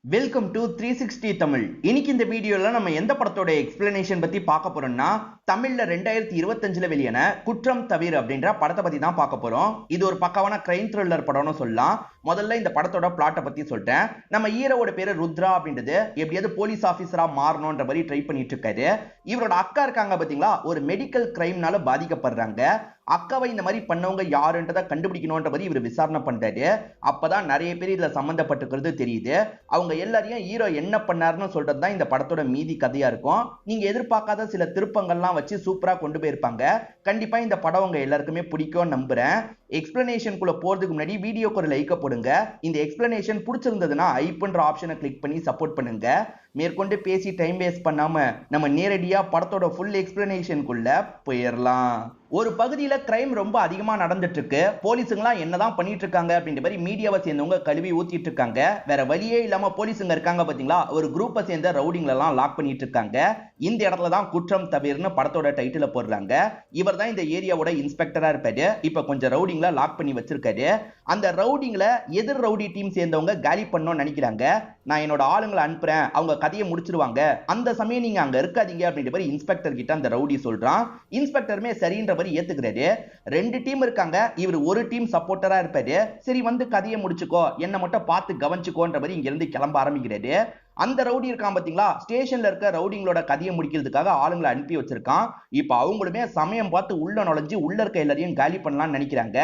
Welcome to 360 Tamil. இன்னைக்கு இந்த வீடியோல நம்ம எந்த படத்தோட எக்ஸ்பிளனேஷன் பத்தி பார்க்க போறோம்னா, தமிழ்ல 2025ல வெளியான குற்றம் தவிர அப்படின்ற படத்தை பத்தி தான் பார்க்க போறோம். இது ஒரு பக்காவான கிரைம் த்ரில்லர் படம்னு சொல்லலாம். முதல்ல இந்த படத்தோட பிளாட்டை பத்தி சொல்றேன். நம்ம ஹீரோவோட பேரு ருத்ரா அப்படின்றது எப்படியாவது போலீஸ் ஆபீசரா மாறணும்ன்ற மாதிரி ட்ரை பண்ணிட்டு இருக்காரு. இவரோட அக்கா இருக்காங்க பாத்தீங்களா, ஒரு மெடிக்கல் கிரைம்னால பாதிக்கப்படுறாங்க. அக்காவை இந்த மாதிரி பண்ணவங்க யாருன்றதை கண்டுபிடிக்கணும்ன்ற மாதிரி இவர் விசாரணை பண்றாரு. அப்பதான் நிறைய பேர் இதுல சம்பந்தப்பட்டிருக்கிறது தெரியுது. அவங்க எல்லாரையும் ஹீரோ என்ன பண்ணாருன்னு சொல்றது தான் இந்த படத்தோட மீதி கதையா இருக்கும். நீங்க எதிர்பார்க்காத சில திருப்பங்கள்லாம் வச்சு சூப்பரா கொண்டு போயிருப்பாங்க. கண்டிப்பா இந்த படம் உங்க எல்லாருக்குமே பிடிக்கும் நம்புறேன். எக்ஸ்பிளனேஷனுக்குள்ள போறதுக்கு முன்னாடி வீடியோக்கு ஒரு லைக்க போடுங்க. இந்த எக்ஸ்பிளனேஷன் பிடிச்சிருந்ததுன்னா ஐப்ன்ற ஆப்ஷனை கிளிக் பண்ணி சப்போர்ட் பண்ணுங்க. மேற்கொண்டு பேசி டைம் வேஸ்ட் பண்ணாம நம்ம நேரடியா படத்தோட ஃபுல் எக்ஸ்பிளனேஷனுக்குள்ள போயிடலாம். ஒரு பகுதியில கிரைம் ரொம்ப அதிகமா நடந்துட்டு இருக்கு. போலீஸுங்களாம் என்னதான் பண்ணிட்டு இருக்காங்க அப்படின்ற மாதிரி மீடியாவை சேர்ந்தவங்க கழுவி ஊத்திட்டு இருக்காங்க. வேற வழியே இல்லாம போலீஸுங்க இருக்காங்க பாத்தீங்களா, ஒரு குரூப்பை சேர்ந்த ரவுடிங்ல எல்லாம் லாக் பண்ணிட்டு இருக்காங்க. இந்த இடத்துல தான் குற்றம் தவிர்னு படத்தோட டைட்டில போடுறாங்க. இவர் தான் இந்த ஏரியாவோட இன்ஸ்பெக்டரா இருப்பாரு. இப்ப கொஞ்சம் ரவுடிங்ல லாக் பண்ணி வச்சிருக்காரு. அந்த ரவுடிங்ல எதிர் ரவுடி டீம் சேர்ந்தவங்க காலி பண்ணணும்னு நினைக்கிறாங்க. நான் என்னோட ஆளுங்களை அனுப்புறேன், அவங்க கதையை முடிச்சிருவாங்க, அந்த சமயம் நீங்க அங்க இருக்காதீங்க அப்படின்ற மாதிரி இன்ஸ்பெக்டர் கிட்ட அந்த ரவுடி சொல்றான். இன்ஸ்பெக்டருமே சரின்ற மாதிரி ஏத்துக்கிறாரு. ரெண்டு டீம் இருக்காங்க, இவர் ஒரு டீம் சப்போர்ட்டரா இருப்பாரு. சரி வந்து கதையை முடிச்சுக்கோ, என்ன மட்டும் பார்த்து கவனிச்சுக்கோன்ற மாதிரி இங்க இருந்து கிளம்ப ஆரம்பிக்கிறாரு. அந்த ரவுடி இருக்கான் பாத்தீங்களா, ஸ்டேஷன்ல இருக்க ரவுடிங்களோட கதையை முடிக்கிறதுக்காக ஆளுங்களை அனுப்பி வச்சிருக்கான். இப்ப அவங்களுமே சமயம் பார்த்து உள்ள நுழைஞ்சு உள்ள இருக்க எல்லாரையும் காலி பண்ணலாம்னு நினைக்கிறாங்க.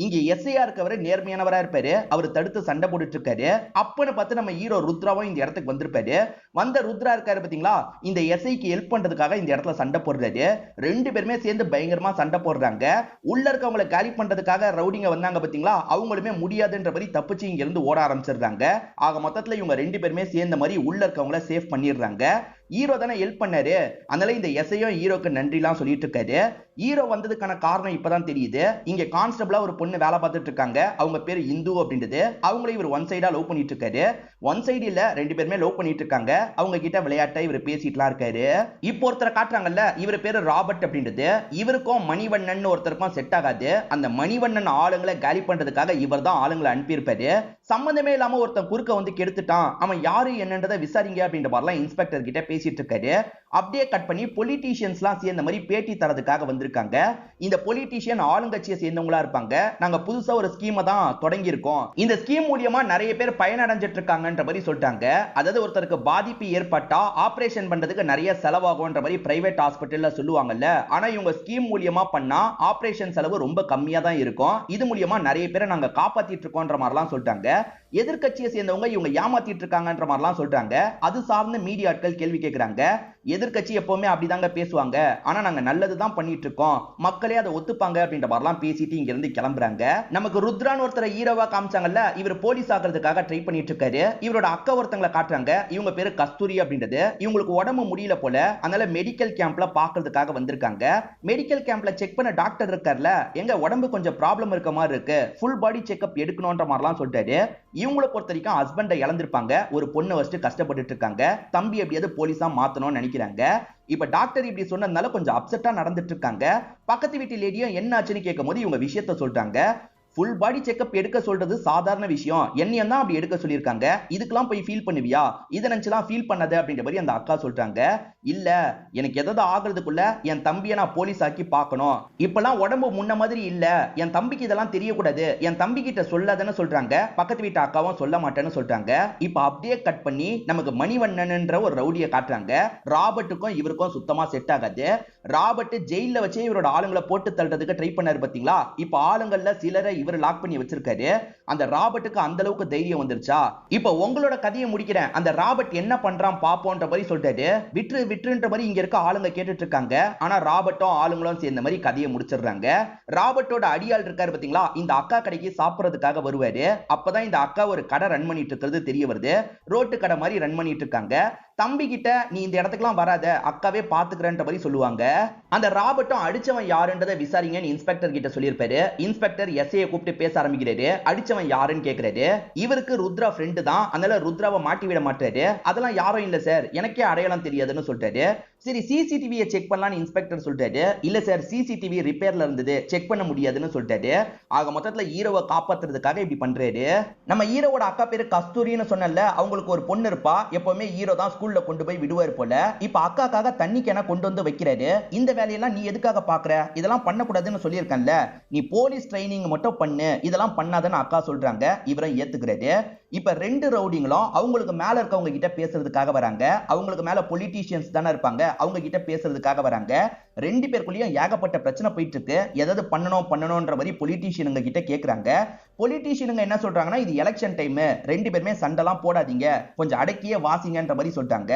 இங்க எஸ்ஐயா இருக்கவர் நேர்மையானவரா இருப்பாரு. அவர் தடுத்து சண்டை போட்டுட்டு இருக்காரு. அப்பன்னு பார்த்து நம்ம ஹீரோ ருத்ராவும் இந்த இடத்துக்கு வந்திருப்பாரு. வந்த ருத்ரா இருக்காரு பாத்தீங்களா, இந்த எஸ்ஐக்கு ஹெல்ப் பண்றதுக்காக இந்த இடத்துல சண்டை போடுறாரு. ரெண்டு பேருமே சேர்ந்து பயங்கரமா சண்டை போடுறாங்க. உள்ள இருக்கவங்களை காலி பண்றதுக்காக ரவுடிங்க வந்தாங்க பாத்தீங்களா, அவங்களுமே முடியாதுன்ற மாதிரி தப்பிச்சு இங்க இருந்து ஓட ஆரம்பிச்சிடுறாங்க. ஆக மொத்தத்துல இவங்க ரெண்டு பேருமே சேர்ந்த மாதிரி உள்ள இருக்கவங்கள சேவ் பண்ணிடுறாங்க. ஹீரோ தானே ஹெல்ப் பண்ணாரு, அதனால இந்த எஸ்ஐயும் ஹீரோக்கு நன்றி எல்லாம் சொல்லிட்டு இருக்காரு. ஹீரோ வந்ததுக்கான காரணம் இப்பதான் தெரியுது. இங்க கான்ஸ்டபிளா ஒரு பொண்ணு வேலை பார்த்துட்டு இருக்காங்க. அவங்க பேரு இந்து அப்படின்றது. அவங்கள இவர் ஒன் சைடா லவ் பண்ணிட்டு இருக்காரு. ஒன் சைடு இல்ல, ரெண்டு பேருமே லவ் பண்ணிட்டு இருக்காங்க. அவங்க கிட்ட விளையாட்டா இவர் பேசிட்டுலாம் இருக்காரு. இப்போ ஒருத்தரை காட்டுறாங்கல்ல, இவர் பேரு ராபர்ட் அப்படின்றது. இவருக்கும் மணிவண்ணன் ஒருத்தருக்கும் செட் ஆகாது. அந்த மணிவண்ணன் ஆளுங்களை காலி பண்றதுக்காக இவர் தான் ஆளுங்களை அனுப்பியிருப்பாரு. சம்பந்தமே இல்லாம ஒருத்தன் குறுக்க வந்து கெடுத்துட்டான், அவன் யாரு என்னன்றதை விசாரிங்க அப்படின்ற மாதிரிலாம் இன்ஸ்பெக்டர் கிட்ட பேசிட்டு இருக்காரு. அப்படியே கட் பண்ணி பொலிட்டீஷியன்ஸ்லாம் சேர்ந்த மாதிரி பேட்டி தரதுக்காக வந்திருக்காங்க. இந்த பொலிட்டீஷியன் ஆளுங்கட்சியை சேர்ந்தவங்களா இருப்பாங்க. நாங்க புதுசா ஒரு ஸ்கீமை தான் தொடங்கி இருக்கோம், இந்த ஸ்கீம் மூலியமா நிறைய பேர் பயனடைஞ்சிட்டு இருக்காங்கன்ற மாதிரி சொல்லிட்டாங்க. அதாவது ஒருத்தருக்கு பாதிப்பு ஏற்பட்டா ஆபரேஷன் பண்றதுக்கு நிறைய செலவாகும்ன்ற மாதிரி பிரைவேட் ஹாஸ்பிட்டல்ல சொல்லுவாங்கல்ல. ஆனா இவங்க ஸ்கீம் மூலியமா பண்ணா ஆபரேஷன் செலவு ரொம்ப கம்மியா தான் இருக்கும். இது மூலியமா நிறைய பேரை நாங்க காப்பாத்திட்டு இருக்கோம்ன்ற மாதிரிலாம் சொல்லிட்டாங்க. எதிர்கட்சியை சேர்ந்தவங்க இவங்க ஏமாத்திட்டு இருக்காங்கன்ற மாதிரிலாம் சொல்றாங்க. அது சார்ந்த மீடியாக்கள் கேள்வி கேட்கிறாங்க. எதிர்கட்சி எப்பவுமே அப்படிதாங்க பேசுவாங்க, ஆனா நாங்க நல்லதுதான் பண்ணிட்டு இருக்கோம், மக்களே அதை ஒத்துப்பாங்க அப்படின்ற மாதிரிலாம் பேசிட்டு இங்க இருந்து கிளம்புறாங்க. நமக்கு ருத்ரான் ஒருத்தரை ஹீரோவா காமிச்சாங்கல்ல, இவர் போலீஸ் ஆகிறதுக்காக ட்ரை பண்ணிட்டு இருக்காரு. இவரோட அக்கா ஒருத்தங்களை காட்டுறாங்க. இவங்க பேரு கஸ்தூரி அப்படின்றது. இவங்களுக்கு உடம்பு முடியல போல, அதனால மெடிக்கல் கேம்ப்ல பாக்குறதுக்காக வந்திருக்காங்க. மெடிக்கல் கேம்ப்ல செக் பண்ண டாக்டர் இருக்கார்ல, எங்க உடம்பு கொஞ்சம் ப்ராப்ளம் இருக்க மாதிரி இருக்கு, ஃபுல் பாடி செக்அப் எடுக்கணும்ன்ற மாதிரிலாம் சொல்லிட்டாரு. இவங்களை பொறுத்த வரைக்கும் ஹஸ்பண்டை இழந்திருப்பாங்க, ஒரு பொண்ணை வச்சுட்டு கஷ்டப்பட்டு இருக்காங்க. தம்பி எப்படியாவது போலீஸா மாத்தணும்னு நினைக்கிறாங்க. இப்ப டாக்டர் இப்படி சொன்னதுனால கொஞ்சம் அப்செட்டா நடந்துட்டு இருக்காங்க. பக்கத்து வீட்டு லேடியும் என்ன ஆச்சுன்னு கேட்கும் போது இவங்க விஷயத்த சொல்றாங்க. ஃபுல் பாடி செக்அப் எடுக்க சொல்றது சாதாரண விஷயம், என்னையும் தான் அப்படி எடுக்க சொல்லியிருக்காங்க, இதுக்கெல்லாம் போய் ஃபீல் பண்ணுவியா, இதை நினைச்சுலாம் ஃபீல் பண்ணாத அப்படின்ற மாதிரி அந்த அக்கா சொல்றாங்க. இல்ல, எனக்கு எதாவது ஆகிறதுக்குள்ள என் தம்பியை நான் போலீஸ் ஆக்கி பார்க்கணும், இப்பெல்லாம் உடம்பு முன்ன மாதிரி இல்ல, என் தம்பிக்கு இதெல்லாம் தெரியக்கூடாது, என் தம்பி கிட்ட சொல்லாதன்னு சொல்றாங்க. பக்கத்து வீட்டு அக்காவும் சொல்ல மாட்டேன்னு சொல்றாங்க. இப்ப அப்படியே கட் பண்ணி நமக்கு மணிவண்ணன்ன்ற ஒரு ரவுடியை காட்டுறாங்க. ராபர்ட்டுக்கும் இவருக்கும் சுத்தமா செட் ஆகாது. ராபர்ட் ஜெயில வச்சே இவரோட ஆளுங்களை போட்டு தள்ளுறதுக்கு ட்ரை பண்ணாரு பாத்தீங்களா, இப்ப ஆளுங்கள்ல சிலரை இவர் லாக் பண்ணி வச்சிருக்காரு. அந்த ராபர்ட்டுக்கு அந்த அளவுக்கு தைரியம் வந்துருச்சா, இப்ப உங்களோட கதையை முடிக்கிறேன், அந்த ராபர்ட் என்ன பண்றான் பாப்போன்ற மாதிரி சொல்லிட்டாரு. விட்டுன்ற மாதிரி இங்க இருக்க ஆளுங்க கேட்டுட்டு இருக்காங்க. ஆனா ராபர்ட்டும் ஆளுங்களும் சேர்ந்த மாதிரி கதையை முடிச்சிடுறாங்க. ராபர்ட்டோட அடியாள் இருக்காரு பாத்தீங்களா, இந்த அக்கா கடைக்கு சாப்பிடறதுக்காக வருவாரு. அப்பதான் இந்த அக்கா ஒரு கடை ரன் பண்ணிட்டு இருக்கிறது தெரிய வருது. ரோட்டு கடை மாதிரி ரன் பண்ணிட்டு இருக்காங்க. தம்பி கிட்ட நீ இந்த இடத்துக்குலாம் வராத, அக்காவே பாத்துக்கிறன்ற மாதிரி சொல்லுவாங்க. அந்த ராபர்ட்டும் அடிச்சவன் யாருன்றதை விசாரிங்கன்னு இன்ஸ்பெக்டர் கிட்ட சொல்லியிருப்பாரு. இன்ஸ்பெக்டர் எஸ்ஐயை கூப்பிட்டு பேச ஆரம்பிக்கிறாரு. அடிச்சவன் யாருன்னு கேக்குறாரு. இவருக்கு ருத்ரா ஃப்ரெண்டு தான், அதனால ருத்ராவை மாட்டி விட மாட்டாரு. அதெல்லாம் யாரும் இல்ல சார், எனக்கே அடையாளம் தெரியாதுன்னு சொல்றாரு. சரி சிசிடிவியை செக் பண்ணலாம்னு இன்ஸ்பெக்டர் சொல்றாரு. இல்ல சார் சிசிடிவி ரிப்பேர்ல இருந்தது, செக் பண்ண முடியாதுன்னு சொல்றாரு. ஆக மொத்தத்துல ஹீரோவை காப்பாத்துறதுக்காக இப்படி பண்றாரு. நம்ம ஹீரோவோட அக்கா பேரு கஸ்தூரின்னு சொன்னல, அவங்களுக்கு ஒரு பொண்ணு இருப்பா. எப்பவுமே ஹீரோ தான் ஸ்கூல்ல கொண்டு போய் விடுவார் போல. இப்ப அக்காக்காக தண்ணி கேன கொண்டு வந்து வைக்கிறாரு. இந்த வேலையெல்லாம் நீ எதுக்காக பாக்குற, இதெல்லாம் பண்ணக்கூடாதுன்னு சொல்லியிருக்கேன்ல, நீ போலீஸ் ட்ரைனிங் மட்டும் பண்ணு, இதெல்லாம் பண்ணாதன்னு அக்கா சொல்றாங்க. இவரும் ஏத்துக்கிறாரு. இப்ப ரெண்டு ரவுடிங்களும் அவங்களுக்கு மேல இருக்கவங்க கிட்ட பேசுறதுக்காக வராங்க. அவங்களுக்கு மேல பொலிட்டீஷியன்ஸ் தானே இருப்பாங்க, அவங்க கிட்ட பேசுறதுக்காக வராங்க. ரெண்டு பேருக்குள்ளேயும் ஏகப்பட்ட பிரச்சனை போயிட்டு இருக்கு. ஏதாவது பண்ணணும்ன்ற மாதிரி பொலிட்டீஷியனுங்க கிட்ட கேக்குறாங்க. பொலிட்டீஷியனுங்க என்ன சொல்றாங்கன்னா, இது எலெக்ஷன் டைம், ரெண்டு பேருமே சண்டைலாம் போடாதீங்க, கொஞ்சம் அடக்கியே வாசிங்கன்ற மாதிரி சொல்றாங்க.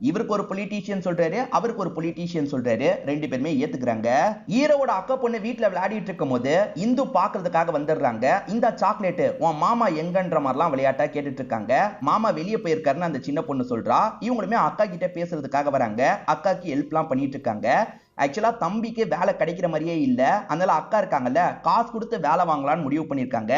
இவருக்கு ஒரு பொலிட்டீஷியன் சொல்றாரு, அவருக்கு ஒரு பொலிட்டீஷியன் சொல்றாரு. ரெண்டு பேருமே ஏத்துக்கிறாங்க. ஹீரோவோட அக்கா பொண்ணு வீட்டுல விளையாடிட்டு இருக்கும் போது இந்து பாக்குறதுக்காக வந்துடுறாங்க. இந்த சாக்லேட் உன் மாமா எங்கன்ற மாதிரிலாம் விளையாட்டா கேட்டுட்டு இருக்காங்க. மாமா வெளியே போயிருக்காருன்னு அந்த சின்ன பொண்ணு சொல்றா. இவங்களுமே அக்கா கிட்ட பேசுறதுக்காக வராங்க. அக்காக்கு ஹெல்ப்லாம் பண்ணிட்டு இருக்காங்க. ஆக்சுவலா தம்பிக்கு வேலை கிடைக்கிற மாதிரியே இல்ல, அதனால அக்கா இருக்காங்கல்ல, காசு கொடுத்து வேலை வாங்கலாம்னு முடிவு பண்ணிருக்காங்க.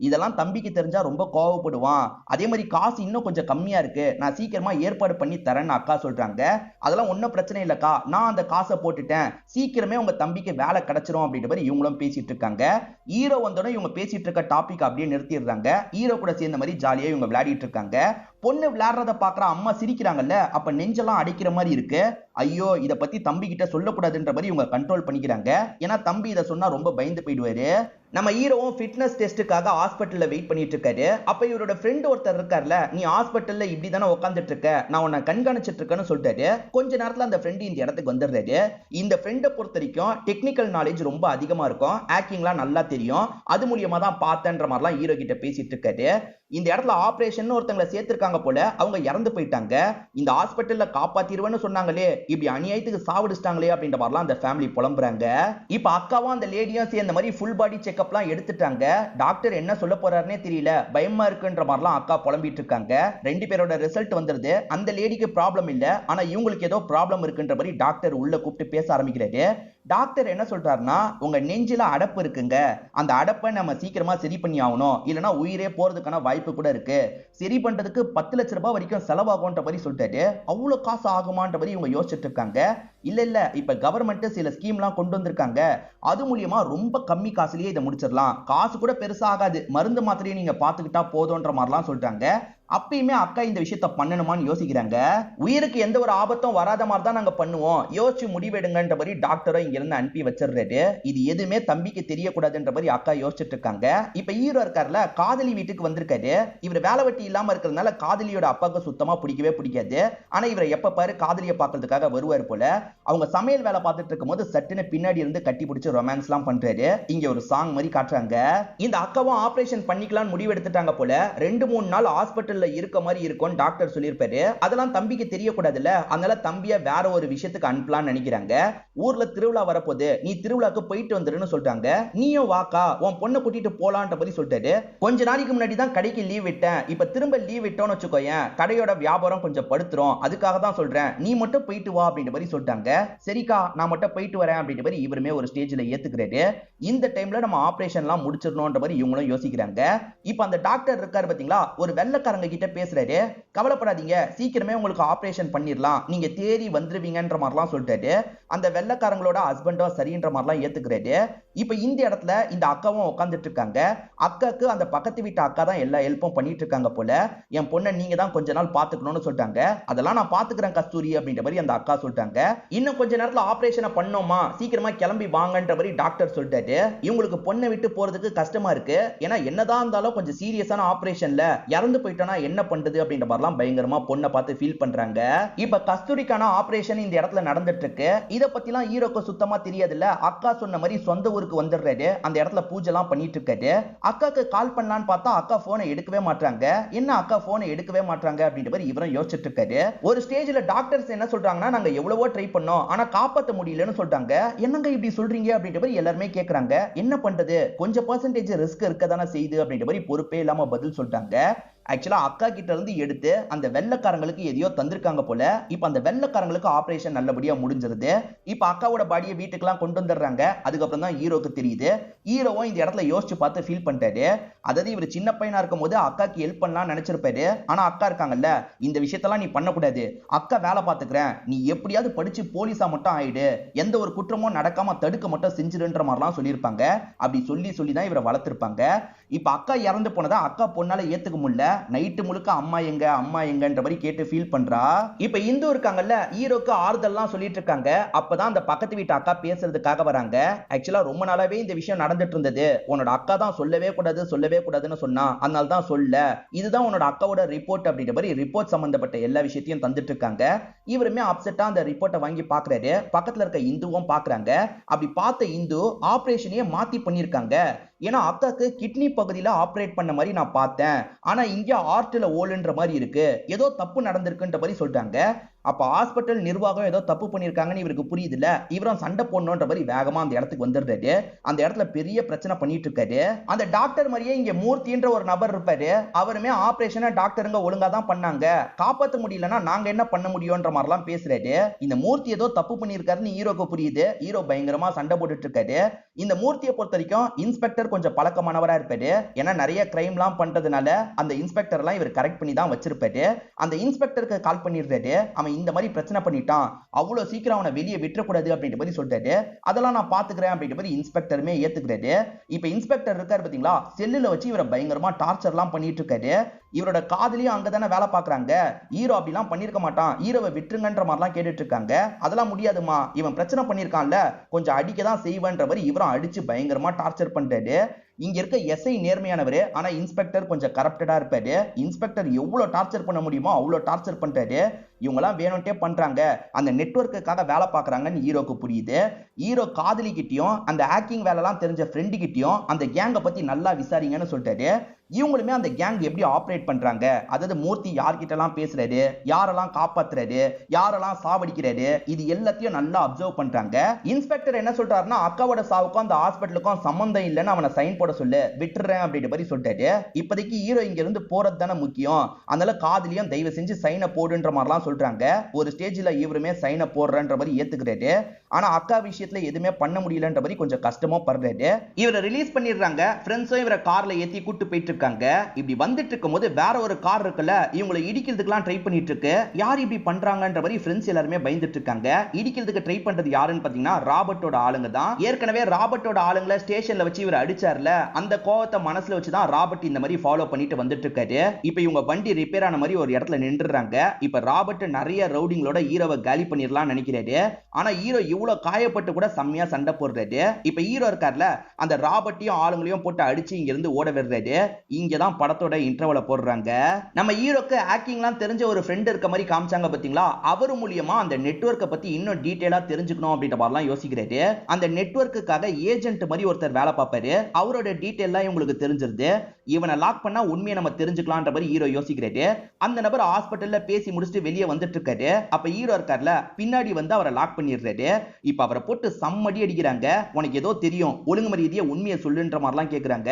இதெல்லாம் தம்பிக்கு தெரிஞ்சா ரொம்ப கோவப்படுவான். அதே மாதிரி காசு இன்னும் கொஞ்சம் கம்மியா இருக்கு, நான் சீக்கிரமா ஏற்பாடு பண்ணி தரேன்னு அக்கா சொல்றாங்க. அதெல்லாம் ஒன்னும் பிரச்சனை இல்லக்கா, நான் அந்த காசை போட்டுட்டேன், சீக்கிரமே உங்க தம்பிக்கு வேலை கிடைச்சிரும் அப்படின்ற மாதிரி இவங்களும் பேசிட்டு இருக்காங்க. ஹீரோ வந்தோட இவங்க பேசிட்டு இருக்க டாபிக் அப்படியே நிறுத்திடுறாங்க. ஹீரோ கூட சேர்ந்த மாதிரி ஜாலியா இவங்க விளையாடிட்டு இருக்காங்க. பொண்ணு விளையாடுறத பாக்குற அம்மா சிரிக்கிறாங்கல்ல, அப்ப நெஞ்செல்லாம் அடிக்கிற மாதிரி இருக்கு. ஐயோ இத பத்தி தம்பி கிட்ட சொல்லக்கூடாதுன்ற மாதிரி இவங்க கண்ட்ரோல் பண்ணிக்கிறாங்க. ஏன்னா தம்பி இதை சொன்னா ரொம்ப பயந்து போயிடுவாரு. நம்ம ஹீரோவும் ஃபிட்னஸ் டெஸ்ட்டுக்காக ஹாஸ்பிட்டல்ல வெயிட் பண்ணிட்டு இருக்காரு. அப்ப இவரோட ஃப்ரெண்ட் ஒருத்தர் இருக்கார்ல, நீ ஹாஸ்பிட்டல்ல இப்படி தானே உட்காந்துட்டு இருக்க, நான் உன்னை கண்காணிச்சிட்டு இருக்கேன்னு சொல்லிட்டாரு. கொஞ்ச நேரத்துல அந்த ஃப்ரெண்ட் இந்த இடத்துக்கு வந்துடுறாரு. இந்த ஃப்ரெண்டை பொறுத்த வரைக்கும் டெக்னிக்கல் நாலேஜ் ரொம்ப அதிகமா இருக்கும், ஆக்டிங்லாம் நல்லா தெரியும், அது மூலியமா தான் பார்த்தேன்ற மாதிரிலாம் ஹீரோ கிட்ட பேசிட்டு இருக்காரு. இந்த இடத்துல ஆபரேஷன் ஒருத்தங்களை சேர்த்திருக்காங்க போல, அவங்க இறந்து போயிட்டாங்க. இந்த ஹாஸ்பிட்டல்ல காப்பாத்திருவேன்னு சொன்னாங்களே, இப்படி அநியாயத்துக்கு சாவடிச்சிட்டாங்களே அப்படின்ற மாதிரிலாம் அந்த ஃபேமிலி புலம்புறாங்க. இப்ப அக்காவும் அந்த லேடியும் சேர்ந்த மாதிரி ஃபுல் பாடி செக்அப்லாம் எடுத்துட்டாங்க. டாக்டர் என்ன சொல்ல போறாருன்னே தெரியல, பயமா இருக்குன்ற மாதிரிலாம் அக்கா புலம்பிட்டு இருக்காங்க. ரெண்டு பேரோட ரிசல்ட் வந்துருது. அந்த லேடிக்கு ப்ராப்ளம் இல்ல, ஆனா இவங்களுக்கு ஏதோ ப்ராப்ளம் இருக்குன்ற மாதிரி டாக்டர் உள்ள கூப்பிட்டு பேச ஆரம்பிக்கிறாரு. டாக்டர் என்ன சொல்றாருன்னா, உங்க நெஞ்சில அடப்பு இருக்குங்க, அந்த அடப்பை நம்ம சீக்கிரமா சரி பண்ணி ஆகணும், இல்லனா உயிரே போறதுக்கான வாய்ப்பு கூட இருக்கு, சரி பண்றதுக்கு 10 லட்சம் ரூபாய் வரைக்கும் செலவாகும்ன்ற மாதிரி சொல்லிட்டாரு. அவ்வளவு காசு ஆகுமான்ற மாதிரி இவங்க யோசிச்சுட்டு இருக்காங்க. இல்ல இப்ப கவர்மெண்ட் சில ஸ்கீம்லாம் கொண்டு வந்திருக்காங்க, அது மூலியமா ரொம்ப கம்மி காசுலயே இதை முடிச்சிடலாம், காசு கூட பெருசா ஆகாது, மருந்து மாத்திரையை நீங்க பாத்துக்கிட்டா போதும்ன்ற மாதிரிலாம் சொல்றாங்க. அப்பயுமே அக்கா இந்த விஷயத்த பண்ணணுமான்னு யோசிக்கிறாங்க. உயிருக்கு எந்த ஒரு ஆபத்தும் வராத மாதிரி தான் நாங்க பண்ணுவோம், யோசிச்சு முடிவெடுங்கன்ற மாதிரி டாக்டரும் இங்க இருந்து அனுப்பி வச்சிடுறாரு. இது எதுவுமே தம்பிக்கு தெரியக்கூடாதுன்ற மாதிரி அக்கா யோசிச்சுட்டு இருக்காங்க. இப்ப ஹீரோ இருக்காருல, காதலி வீட்டுக்கு வந்திருக்காரு. இவர் வேலை வெட்டி இல்லாம இருக்கிறதுனால காதலியோட அப்பாவுக்கு சுத்தமா பிடிக்கவே பிடிக்காது. ஆனா இவரை எப்ப பாரு காதலியை பார்க்கறதுக்காக வருவார் போல. அவங்க சமையல் வேலை பார்த்துட்டு இருக்கும் போது சட்டுன்னு பின்னாடி இருந்து கட்டி பிடிச்சு ரொமான்ஸ் எல்லாம் பண்றாரு. இங்க ஒரு சாங் மாதிரி காட்டுறாங்க. இந்த அக்காவும் ஆபரேஷன் பண்ணிக்கலாம்னு முடிவு எடுத்துட்டாங்க போல. 2-3 நாள் ஹாஸ்பிட்டல் இருக்க மாதிரி இருக்கும் டாக்டர் சொல்லியிருப்பாரு. அதெல்லாம் தம்பிக்கு தெரியக்கூடாதுல்ல, அதனால தம்பிய வேற ஒரு விஷயத்துக்கு அனுப்பலாம்னு நினைக்கிறாங்க. ஊர்ல திருவிழா வரப்போது, நீ திருவிழாக்கு போயிட்டு வந்துருன்னு சொல்றாங்க. நீயும் வாக்கா, உன் பொண்ணை கூட்டிட்டு போலான்ற மாதிரி சொல்லிட்டாரு. கொஞ்ச நாளைக்கு முன்னாடி தான் கடைக்கு லீவ் விட்டேன், இப்ப திரும்ப லீவ் விட்டோம்னு வச்சுக்கோயேன், கடையோட வியாபாரம் கொஞ்சம் படுத்துரும், அதுக்காக தான் சொல்றேன், நீ மட்டும் போயிட்டு வா அப்படின்ற மாதிரி சொல்லிட்டாங்க. சரிக்கா நான் மட்டும் போயிட்டு வரேன் அப்படின்ற மாதிரி இவருமே ஒரு ஸ்டேஜ்ல ஏத்துக்கிறாரு. இந்த டைம்ல நம்ம ஆபரேஷன்லாம் முடிச்சிடணும்ன்ற மாதிரி இவங்களும் யோசிக்கிறாங்க. இப்ப அந்த டாக்டர் இருக்காரு பாத்தீங்களா, ஒரு வெள்ளைக்காரங்க கிட்ட பேசுறாரு. கவலைப்படாதீங்க, சீக்கிரமே உங்களுக்கு ஆபரேஷன் பண்ணிரலாம், நீங்க தேடி வந்துருவீங்கன்ற மாதிரிலாம் சொல்லிட்டாரு. அந்த வெள்ளைக்காரங்களோட ஹஸ்பண்டோ சரின்ற மாதிரிலாம் ஏத்துக்கிறாரு. இப்ப இந்த இடத்துல இந்த அக்காவும் உட்கார்ந்துட்டு இருக்காங்க. அக்காக்கு அந்த பக்கத்து வீட்டு அக்கா தான் எல்லா ஹெல்ப்பும் பண்ணிட்டு இருக்காங்க போல. என் பொண்ணை நீங்க தான் கொஞ்ச நாள் பாத்துக்கணும்னு சொல்லிட்டாங்க. அதெல்லாம் நான் பாத்துக்கிறேன் கஸ்தூரி அப்படின்ற மாதிரி அந்த அக்கா சொல்லிட்டாங்க. இன்னும் கொஞ்ச நேரத்துல ஆபரேஷனை பண்ணோமா, சீக்கிரமா கிளம்பி வாங்கன்ற மாதிரி டாக்டர் சொல்லிட்டாரு. இவங்களுக்கு பொண்ணை விட்டு போறதுக்கு கஷ்டமா இருக்கு, ஏன்னா என்னதான் இருந்தாலும் கொஞ்சம் சீரியஸான ஆபரேஷன்ல இறந்து போயிட்டோம்னா என்ன பண்றது அப்படின்ற மாதிரிலாம் பயங்கரமா பொண்ணை பார்த்து ஃபீல் பண்றாங்க. இப்ப கஸ்தூரிக்கான ஆபரேஷன் இந்த இடத்துல நடந்துட்டு இருக்கு. இத பத்திலாம் ஹீரோக்கு சுத்தமா தெரியாதுல்ல. அக்கா சொன்ன மாதிரி சொந்த ஊருக்கு வந்துடுறாரு. அந்த இடத்துல பூஜை எல்லாம் பண்ணிட்டு இருக்காரு. அக்காக்கு கால் பண்ணலான்னு பார்த்தா அக்கா போனை எடுக்கவே மாட்டாங்க. என்ன அக்கா போனை எடுக்கவே மாட்டாங்க அப்படின்ற மாதிரி இவரும் யோசிச்சுட்டு இருக்காரு. ஒரு ஸ்டேஜ்ல டாக்டர்ஸ் என்ன சொல்றாங்கன்னா, நாங்க எவ்வளவோ ட்ரை பண்ணோம், ஆனா காப்பாற்ற முடியலன்னு சொல்றாங்க. என்னங்க இப்படி சொல்றீங்க அப்படின்ற மாதிரி எல்லாருமே கேக்குறாங்க. என்ன பண்றது, கொஞ்சம் பெர்சன்டேஜ் ரிஸ்க் இருக்க தானே செய்யுது அப்படின்ற மாதிரி பொறுப்பே இல்லாம பதில் சொல்றாங்க. ஆக்சுவலா அக்கா கிட்ட இருந்து எடுத்து அந்த வெள்ளைக்காரங்களுக்கு எதையோ தந்திருக்காங்க போல. இப்ப அந்த வெள்ளைக்காரங்களுக்கு ஆபரேஷன் நல்லபடியா முடிஞ்சிருது. இப்ப அக்காவோட பாடியை வீட்டுக்குலாம் கொண்டு வந்துடுறாங்க. அதுக்கப்புறம் தான் ஹீரோக்கு தெரியுது. ஹீரோவும் இந்த இடத்துல யோசிச்சு பார்த்து ஃபீல் பண்ணிட்டாரு. அதாவது இவர் சின்ன பையனா இருக்கும்போது அக்காக்கு ஹெல்ப் பண்ணலாம் நினைச்சிருப்பாரு. ஆனா அக்கா இருக்காங்கல்ல, இந்த விஷயத்தெல்லாம் நீ பண்ணக்கூடாது, அக்கா வேலை பார்த்துக்கிறேன், நீ எப்படியாவது படிச்சு போலீஸா மட்டும் ஆயிடு, எந்த ஒரு குற்றமும் நடக்காம தடுக்க மட்டும் செஞ்சிருன்ற மாதிரிலாம் சொல்லியிருப்பாங்க. அப்படி சொல்லி சொல்லி தான் இவரை வளர்த்திருப்பாங்க. இப்ப அக்கா இறந்து போனதா அக்கா பொண்ணால ஏத்துக்க முடியல. நைட்டு முழுக்க அம்மா எங்க அம்மா எங்கன்ற மாதிரி கேட்டு ஃபீல் பண்றா. இப்ப இந்து இருக்காங்கல்ல, ஹீரோக்கு ஆறுதல்லாம் சொல்லிட்டு இருக்காங்க. அப்பதான் அந்த பக்கத்து வீட்டு அக்கா பேசுறதுக்காக வராங்க. ஆக்சுவலா ரொம்ப நாளாவே இந்த விஷயம் நடந்துட்டு இருந்தது. உன்னோட அக்கா தான் சொல்லவே கூடாதுன்னு சொன்னா, அதனால தான் சொல்ல. இதுதான் உன்னோட அக்காவோட ரிப்போர்ட் அப்படின்ற மாதிரி ரிப்போர்ட் சம்பந்தப்பட்ட எல்லா விஷயத்தையும் தந்துட்டு இருக்காங்க. இவருமே அப்செட்டா அந்த ரிப்போர்ட்டை வாங்கி பாக்குறாரு. பக்கத்துல இருக்க இந்துவும் பாக்குறாங்க. அப்படி பார்த்த இந்து ஆபரேஷனையே மாத்தி பண்ணிருக்காங்க. ஏன்னா அக்காக்கு கிட்னி பகுதியில ஆபரேட் பண்ண மாதிரி நான் பார்த்தேன். ஆனா இங்க ஹார்ட்ல ஓல்ன்ற மாதிரி இருக்கு. ஏதோ தப்பு நடந்திருக்குன்ற மாதிரி சொல்றாங்க. அப்ப ஹாஸ்பிட்டல் நிர்வாகம் ஏதோ தப்பு பண்ணிருக்காங்கன்னு இவருக்கு புரியுதுல. இவரும் சண்டை போடணும்ன்ற மாதிரி வேகமா அந்த இடத்துக்கு வந்துடுறாரு. அந்த இடத்துல பெரிய பிரச்சனை பண்ணிட்டு இருக்காரு. அந்த டாக்டர் மாதிரியே இங்க மூர்த்தின்ற ஒரு நபர் இருப்பாரு. அவருமே ஆபரேஷனை டாக்டருங்க ஒழுங்கா தான் பண்ணாங்க, காப்பாற்ற முடியலன்னா நாங்க என்ன பண்ண முடியும்ன்ற மாதிரிலாம் பேசுறாரு. இந்த மூர்த்தி ஏதோ தப்பு பண்ணிருக்காருன்னு ஹீரோக்கு புரியுது. ஹீரோ பயங்கரமா சண்டை போட்டுட்டு இருக்காரு. இந்த மூர்த்தியை பொறுத்த வரைக்கும் இன்ஸ்பெக்டர் கொஞ்சம் பழக்கமானவரா இருப்பாரு. ஏன்னா நிறைய கிரைம்லாம் பண்றதுனால அந்த இன்ஸ்பெக்டர் எல்லாம் இவர் கரெக்ட் பண்ணி தான் வச்சிருப்பாரு. அந்த இன்ஸ்பெக்டருக்கு கால் பண்ணிடுறாரு. அவன் இந்த மாதிரி பிரச்சனை பண்ணிட்டான், அவ்வளவு சீக்கிரம் அவனை வெளியே விட்டுறக்கூடாது அப்படின்ற மாதிரி சொல்றாரு. அதெல்லாம் நான் பாத்துக்கிறேன் அப்படின்ற மாதிரி இன்ஸ்பெக்டருமே ஏத்துக்கிறாரு. இப்ப இன்ஸ்பெக்டர் இருக்காரு பாத்தீங்களா, செல்லுல வச்சு இவரை பயங்கரமா டார்ச்சர்லாம் பண்ணிட்டு இருக்காரு. இவரோட காதலியும் அங்கதானே வேலை பாக்குறாங்க. ஹீரோ அப்படிலாம் பண்ணிருக்க மாட்டான், ஹீரோவை விட்டுருங்கன்ற மாதிரிலாம் கேட்டுட்டு இருக்காங்க. அதெல்லாம் முடியாதுமா, இவன் பிரச்சனை பண்ணிருக்கான்ல, கொஞ்சம் அடிக்க தான் செய்வேன்ற மாதிரி இவரும் அடிச்சு பயங்கரமா டார்ச்சர் பண்றாரு. இங்க இருக்க எஸ்ஐ நேர்மையானவரு, ஆனா இன்ஸ்பெக்டர் கொஞ்சம் கரப்டடா இருப்பாரு. இன்ஸ்பெக்டர் எவ்வளவு டார்ச்சர் பண்ண முடியுமோ அவ்வளவு டார்ச்சர் பண்றாரு. இவங்க எல்லாம் வேணும்ட்டே பண்றாங்க, அந்த நெட்வொர்க்குக்காக வேலை பாக்குறாங்கன்னு ஹீரோக்கு புரியுது. ஹீரோ காதலி கிட்டயும் அந்த ஹேக்கிங் வேலை எல்லாம் தெரிஞ்ச ஃப்ரெண்டு கிட்டயும் அந்த கேங்கை பத்தி நல்லா விசாரிங்கன்னு சொல்லிட்டாரு. இவங்களுமே அந்த கேங் எப்படி ஆபரேட் பண்றாங்க, அதாவது மூர்த்தி யார்கிட்ட எல்லாம் பேசுறாரு, யாரெல்லாம் காப்பாத்துறாரு, யாரெல்லாம் சாவடிக்கிறாரு, இது எல்லாத்தையும் நல்லா அப்சர்வ் பண்றாங்க. இன்ஸ்பெக்டர் என்ன சொல்றாருன்னா, அக்காவோட சாவுக்கும் அந்த ஹாஸ்பிட்டலுக்கும் சம்பந்தம் இல்லைன்னு அவனை சைன் போட சொல்லு, விட்டுறேன் அப்படின்ற மாதிரி சொல்லிட்டாரு. இப்போதைக்கு ஹீரோ இங்க இருந்து போறது தானே முக்கியம், அதனால காதலியும் தயவு செஞ்சு சைனை போடுன்ற மாதிரிலாம் சொல்றாங்க. ஒரு ஸ்டேஜ்ல இவருமே சைனை போடுறன்ற மாதிரி ஏத்துக்கிறாரு. ஆனா அக்கா விஷயத்துல எதுவுமே பண்ண முடியலன்ற மாதிரி கொஞ்சம் கஷ்டமா படுறாரு. இவரை ரிலீஸ் பண்ணிடுறாங்க. ஃப்ரெண்ட்ஸும் இவரை கார்ல ஏத்தி கூட்டு போயிட்டு இருக்காங்க. இப்படி வந்துட்டு இருக்கும்போது வேற ஒரு கார் இருக்குல்ல, இவங்களை இடிக்கிறதுக்குலாம் ட்ரை பண்ணிட்டு இருக்கு. யார் இப்படி பண்றாங்கன்ற மாதிரி ஃப்ரெண்ட்ஸ் எல்லாருமே பயந்துட்டு இருக்காங்க. இடிக்கிறதுக்கு ட்ரை பண்றது யாருன்னு பாத்தீங்கன்னா ராபர்ட்டோட ஆளுங்க தான். ஏற்கனவே ராபர்ட்டோட ஆளுங்களை ஸ்டேஷன்ல வச்சு இவர் அடிச்சார்ல, அந்த கோவத்தை மனசுல வச்சுதான் ராபர்ட் இந்த மாதிரி ஃபாலோ பண்ணிட்டு வந்துட்டு இருக்காரு. இப்ப இவங்க வண்டி ரிப்பேர் ஆன மாதிரி ஒரு இடத்துல நின்றுறாங்க. இப்ப ராபர்ட் நிறைய ரவுடிங்களோட ஹீரோவை காலி பண்ணிடலாம் நினைக்கிறாரு. ஆனா ஹீரோ இவ்வளவு காயப்பட்டு கூட செம்மையா சண்டை போடுறாரு. இப்ப ஹீரோ இருக்கார்ல, அந்த ராபர்ட்டையும் ஆளுங்களையும் போட்டு அடிச்சு இங்க இருந்து ஓட விடுறாரு. இங்கதான் படத்தோட இன்ட்ரோல போடுறாங்க. நம்ம ஹீரோக்கு ஹேக்கிங்லாம் தெரிஞ்ச ஒரு ஃப்ரெண்ட் இருக்க மாதிரி காமிச்சாங்க பாத்தீங்களா, அவர் மூலியமா அந்த நெட்வொர்க்கை பத்தி இன்னும் டீடைலா தெரிஞ்சுக்கணும் அப்படின்ற மாதிரிலாம் யோசிக்கிறாரு. அந்த நெட்வொர்க்குக்காக ஏஜென்ட் மாதிரி ஒருத்தர் வேலை பார்ப்பாரு. அவரோட டீடைல்லாம் இவங்களுக்கு தெரிஞ்சிருது. இவனை லாக் பண்ணா உண்மையை நம்ம தெரிஞ்சுக்கலாம்ன்ற மாதிரி ஹீரோ யோசிக்கிறாரு. அந்த நபர் ஹாஸ்பிட்டல்ல பேசி முடிச்சுட்டு வெளியே வந்துட்டு இருக்காரு. அப்ப ஹீரோ இருக்கார்ல, பின்னாடி வந்து அவரை லாக் பண்ணிடுறாரு. இப்ப அவரை போட்டு சம்மடி அடிக்கிறாங்க. உனக்கு ஏதோ தெரியும், ஒழுங்கு மரியாதையா உண்மையை சொல்லுன்ற மாதிரிலாம் கேக்குறாங்க.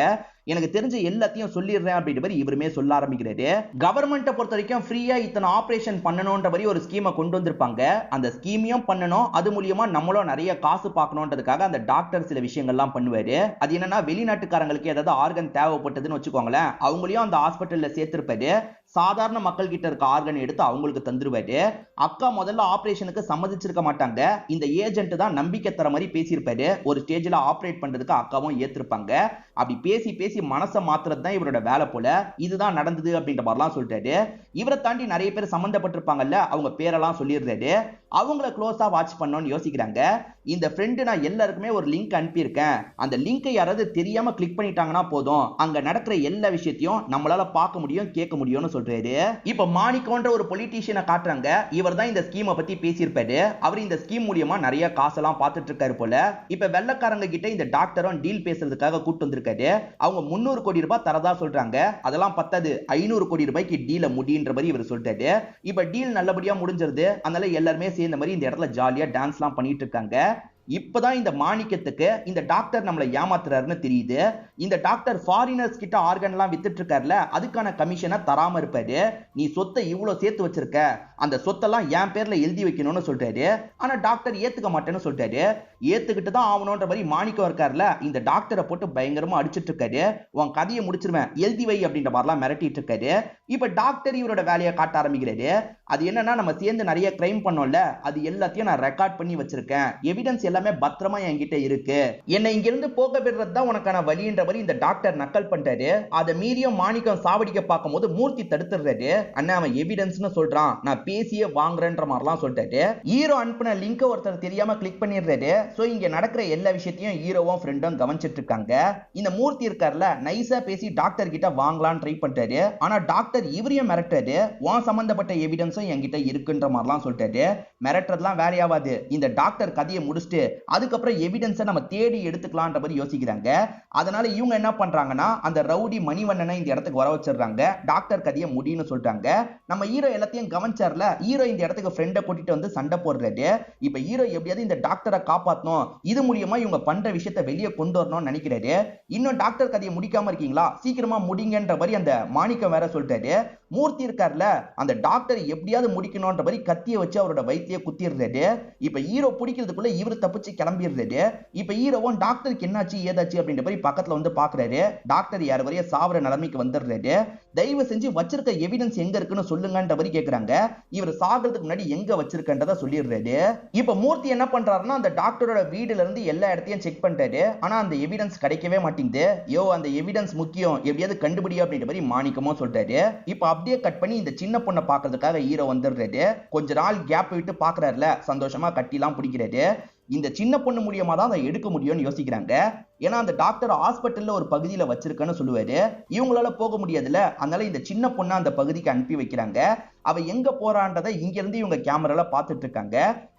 எனக்கு தெரிஞ்ச எல்லாத்தையும் சொல்லிடுறேன் அப்படின்ற மாதிரி இவருமே சொல்ல ஆரம்பிக்கிறாரு. கவர்மெண்ட்டை பொறுத்த வரைக்கும் ஃப்ரீயா இத்தனை ஆபரேஷன் பண்ணணும்ன்ற மாதிரி ஒரு ஸ்கீமை கொண்டு வந்திருப்பாங்க. அந்த ஸ்கீமையும் பண்ணணும், அது மூலியமா நம்மளும் நிறைய காசு பார்க்கணுன்றதுக்காக அந்த டாக்டர் சில விஷயங்கள்லாம் பண்ணுவாரு. அது என்னன்னா, வெளிநாட்டுக்காரங்களுக்கு ஏதாவது ஆர்கன் தேவைப்பட்டதுன்னு வச்சுக்கோங்களேன், அவங்களையும் அந்த ஹாஸ்பிட்டல்ல சேர்த்திருப்பாரு. சாதாரண மக்கள் கிட்ட இருக்க ஆர்கன் எடுத்து அவங்களுக்கு தந்துருவாரு. அக்கா முதல்ல ஆபரேஷனுக்கு சம்மதிச்சிருக்க மாட்டாங்க. இந்த ஏஜென்ட் தான் நம்பிக்கை தர மாதிரி பேசியிருப்பாரு. ஒரு ஸ்டேஜ்ல ஆபரேட் பண்றதுக்கு அக்காவும் ஏத்திருப்பாங்க. அப்படி பேசி பேசி மனசை மாத்துறது தான் இவரோட வேலை போல. இதுதான் நடந்தது அப்படின்ற மாதிரிலாம் சொல்லிட்டாரு. இவரை தாண்டி நிறைய பேர் சம்பந்தப்பட்டிருப்பாங்கல்ல, அவங்க பேரெல்லாம் சொல்லிடுறாரு. அவங்கள க்ளோஸா வாட்ச் பண்ணணும்னு யோசிக்கிறாங்க. இந்த ஃப்ரெண்டு நான் எல்லாருக்குமே ஒரு லிங்க் அனுப்பியிருக்கேன், அந்த லிங்கை யாராவது தெரியாம கிளிக் பண்ணிட்டாங்கன்னா போதும், அங்க நடக்கிற எல்லா விஷயத்தையும் நம்மளால பார்க்க முடியும், கேட்க முடியும்னு சொல்றாரு. இப்ப மாணிக்கோன்ற ஒரு பொலிட்டீஷியனை காட்டுறாங்க. இவர் தான் இந்த ஸ்கீமை பத்தி பேசியிருப்பாரு. அவர் இந்த ஸ்கீம் மூலியமா நிறைய காசெல்லாம் பார்த்துட்டு இருக்காரு போல. இப்ப வெள்ளக்காரங்க கிட்ட இந்த டாக்டரும் டீல் பேசுறதுக்காக கூட்டு வந்திருக்காரு. அவங்க 300 கோடி ரூபாய் தரதா சொல்றாங்க. அதெல்லாம் பத்தாது, 500 கோடி ரூபாய்க்கு டீல முடின்ற மாதிரி இவர் சொல்லிட்டாரு. இப்ப டீல் நல்லபடியா முடிஞ்சிருது. அதனால எல்லாருமே சேர்ந்த மாதிரி இந்த இடத்துல ஜாலியா டான்ஸ்லாம் பண்ணிட்டு இருக்காங்க. இப்பதான் இந்த மாணிக்கத்துக்கு இந்த டாக்டர் நம்மளை ஏமாத்துறாருன்னு தெரியுது. இந்த டாக்டர் ஃபாரினர்ஸ் கிட்ட ஆர்கன் எல்லாம் வித்துட்டு இருக்காருல, அதுக்கான கமிஷனை தராம இருப்பாரு. நீ சொத்தை இவ்வளவு சேர்த்து வச்சிருக்க, அந்த சொத்தெல்லாம் என் பேர்ல எழுதி வைக்கணும்னு சொல்றாரு. ஆனா டாக்டர் ஏத்துக்க மாட்டேன்னு சொல்றாரு. ஏத்துக்கிட்டு தான் ஆகணும்ன்ற மாதிரி மாணிக்கம் இருக்காருல, இந்த டாக்டரை போட்டு பயங்கரமா அடிச்சிட்டு இருக்காரு. உன் கதையை முடிச்சிருவேன், எழுதி வை அப்படின்ற மாதிரிலாம் மிரட்டிட்டு இருக்காரு. இப்ப டாக்டர் இவரோட வேலையை காட்ட ஆரம்பிக்கிறாரு. அது என்னன்னா, நம்ம சேர்ந்து நிறைய கிரைம் பண்ணோம்ல, அது எல்லாத்தையும் நான் ரெக்கார்ட் பண்ணி வச்சிருக்கேன், எவிடன்ஸ் எல்லாமே பத்திரமா என்கிட்ட இருக்கு, என்னை இங்க இருந்து போக விடுறது தான் உனக்கான வழின்ற மாதிரி இந்த டாக்டர் நக்கல் பண்றாரு. அதை மீறியும் மாணிக்கம் சாவடிக்க பார்க்கும்போது மூர்த்தி தடுத்துறாரு. அண்ணா அவன் எவிடன்ஸ்னு சொல்றான், நான் பேசியே வாங்குறேன்ற மாதிரிலாம் சொல்லிட்டாரு. ஹீரோ அனுப்பின லிங்க் ஒருத்தர் தெரியாம கிளிக் பண்ணிடுறாரு. சோ இங்க நடக்கிற எல்லா விஷயத்தையும் ஹீரோவும் ஃப்ரெண்டும் கவனிச்சிட்டு இருக்காங்க. இந்த மூர்த்தி இருக்கார்ல, நைஸா பேசி டாக்டர் கிட்ட வாங்கலாம்னு ட்ரை பண்றாரு. ஆனா டாக்டர் இவரையும் மிரட்டாரு. உன் சம்பந்தப்பட்ட எவிடன்ஸும் என்கிட்ட இருக்குன்ற மாதிரிலாம் சொல்லிட்டாரு. மிரட்டுறதுலாம் வேலையாவாது, இந்த டாக்டர் கதையை முடிச்சுட்டு அதுக்கப்புறம் எவிடன்ஸை நம்ம தேடி எடுத்துக்கலாம்ன்ற மாதிரி யோசிக்கிறாங்க. அதனால இவங்க என்ன பண்றாங்கன்னா, அந்த ரவுடி மணிவண்ணனை இந்த இடத்துக்கு வர வச்சிடுறாங்க. டாக்டர் கதையை முடின்னு சொல்லிட்டாங்க. நம்ம ஹீரோ எல்லாத்தையும் கவனிச்சார்ல, ஹீரோ இந்த இடத்துக்கு ஃப்ரெண்டை கூட்டிட்டு வந்து சண்டை போடுறாரு. இப்ப ஹீரோ எப்படியாவது இந்த டாக்டரை காப்பாத்தணும், இது மூலியமா இவங்க பண்ற விஷயத்தை வெளியே கொண்டு வரணும்னு நினைக்கிறாரு. இன்னும் டாக்டர் கதையை முடிக்காம இருக்கீங்களா, சீக்கிரமா முடிங்கன்ற மாதிரி அந்த மாணிக்கம் வேற சொல்லிட்டாரு. மூர்த்தி இருக்கார்ல, அந்த டாக்டர் எப்படியாவது முடிக்கணும்ன்ற மாதிரி கத்தியை வச்சு அவரோட வயித்தையே குத்திடுறாரு. இப்ப ஹீரோ பிடிக்கிறதுக்குள்ள இவரு தப்பிச்சு கிளம்பிடுறாரு. இப்ப ஹீரோவும் டாக்டருக்கு என்னாச்சு ஏதாச்சு அப்படின்ற மாதிரி பக்கத்துல வந்து பாக்குறாரு. டாக்டர் யார் வரைய சாவர நிலைமைக்கு வந்துடுறாரு. தயவு செஞ்சு வச்சிருக்க எவிடன்ஸ் எங்க இருக்குன்னு சொல்லுங்கன்ற மாதிரி கேக்குறாங்க. இவர் சாகிறதுக்கு முன்னாடி எங்க வச்சிருக்கன்றத சொல்லிடுறாரு. இப்ப மூர்த்தி என்ன பண்றாருன்னா, அந்த டாக்டரோட வீடுல இருந்து எல்லா இடத்தையும் செக் பண்றாரு. ஆனா அந்த எவிடன்ஸ் கிடைக்கவே மாட்டேங்குது. யோ அந்த எவிடன்ஸ் முக்கியம், எப்படியாவது கண்டுபிடி அப்படின்ற மாதிரி மாணிக்கமும் சொல்றாரு. இப்ப அப்படியே கட் பண்ணி இந்த சின்ன பொண்ணை பாக்குறதுக்காக ஹீரோ வந்துடுறாரு. கொஞ்ச நாள் கேப் விட்டு பாக்குறாருல, சந்தோஷமா கட்டிலாம் பிடிக்கிறாரு. இந்த சின்ன பொண்ணு மூலியமா தான் அதை எடுக்க முடியும்னு யோசிக்கிறாங்க. ஏன்னா அந்த டாக்டர் ஹாஸ்பிட்டல்ல ஒரு பகுதியில வச்சிருக்கேன்னு சொல்லுவாரு. இவங்களால போக முடியாதுல, அதனால இந்த சின்ன பொண்ணை அந்த பகுதிக்கு அனுப்பி வைக்கிறாங்க. அவ எங்க போறான்றதை இங்க இருந்து இவங்க கேமரால பாத்துட்டு இருக்காங்க.